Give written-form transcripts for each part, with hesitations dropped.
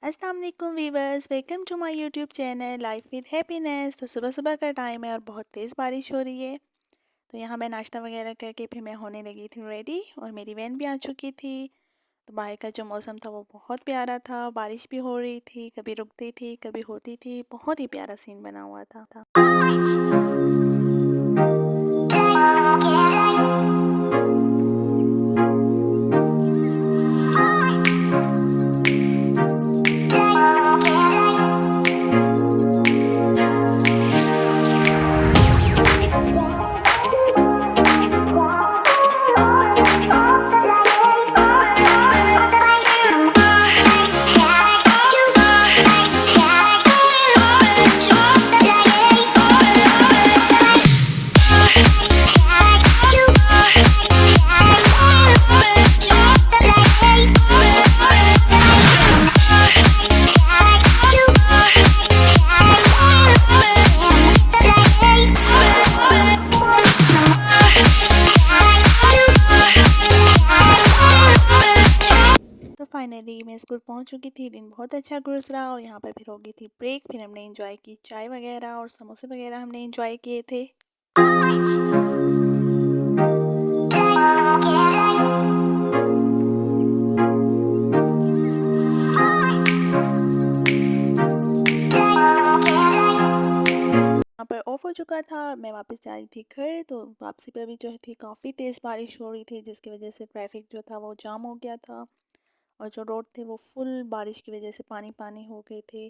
अस्सलाम वालेकुम viewers, welcome to my YouTube channel life with happiness. तो सुबह सुबह का टाइम है और बहुत तेज़ बारिश हो रही है। तो यहाँ मैं नाश्ता वगैरह करके फिर मैं होने लगी थी रेडी और मेरी वैन भी आ चुकी थी। तो बाहर का जो मौसम था वो बहुत प्यारा था, बारिश भी हो रही थी, कभी रुकती थी कभी होती थी, बहुत ही प्यारा सीन बना हुआ था। तो फाइनली मैं स्कूल पहुंच चुकी थी। दिन बहुत अच्छा गुजरा और यहाँ पर फिर हो गई थी ब्रेक। फिर हमने एंजॉय की, चाय वगैरह और समोसे वगैरह हमने एंजॉय किए थे। यहाँ पर ऑफ हो चुका था, मैं वापस जा रही थी घर। तो वापसी पर भी जो थी काफ़ी तेज़ बारिश हो रही थी, जिसकी वजह से ट्रैफिक जो था वो जाम हो गया था और जो रोड थे वो फुल बारिश की वजह से पानी पानी हो गए थे।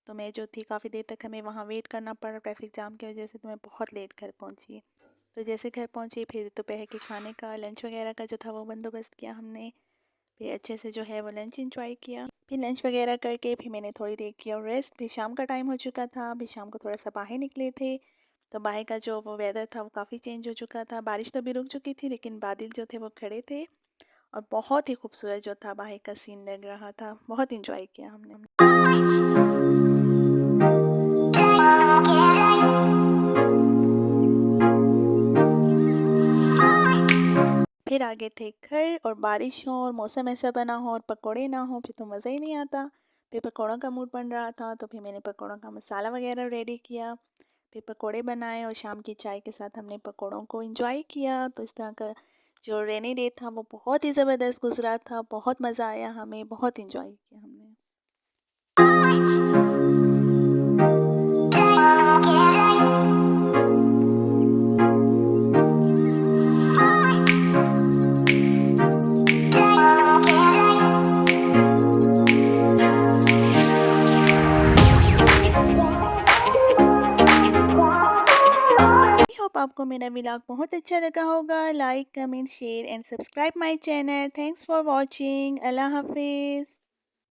तो मैं जो थी काफ़ी देर तक हमें वहाँ वेट करना पड़ा ट्रैफिक जाम की वजह से। तो मैं बहुत लेट घर पहुँची। तो जैसे घर पहुँची फिर दोपहर के खाने का, लंच वगैरह का जो था वो बंदोबस्त किया हमने। फिर अच्छे से जो है वो लंच एंजॉय किया। फिर लंच वगैरह करके फिर मैंने थोड़ी देर किया रेस्ट। फिर शाम का टाइम हो चुका था, फिर शाम को थोड़ा सा बाहर निकले थे। तो बाहर का जो वो वेदर था वो काफ़ी चेंज हो चुका था। बारिश तो भी रुक चुकी थी लेकिन बादल जो थे वो खड़े थे और बहुत ही खूबसूरत जो था बाहर का सीन लग रहा था। बहुत इंजॉय किया हमने। फिर आगे थे घर और बारिश हो और मौसम ऐसा बना हो और पकोड़े ना हो फिर तो मज़ा ही नहीं आता। फिर पकोड़ों का मूड बन रहा था तो फिर मैंने पकोड़ों का मसाला वगैरह रेडी किया। फिर पकोड़े बनाए और शाम की चाय के साथ हमने पकोड़ों को एंजॉय किया। तो इस तरह का जो रेनी डे था वो बहुत ही ज़बरदस्त गुजरा था। बहुत मज़ा आया, हमें बहुत इंजॉय किया हमने। होप आपको मेरा व्लॉग बहुत अच्छा लगा होगा। Like, comment, share and subscribe my channel. Thanks for watching. अल्लाह हाफिज़।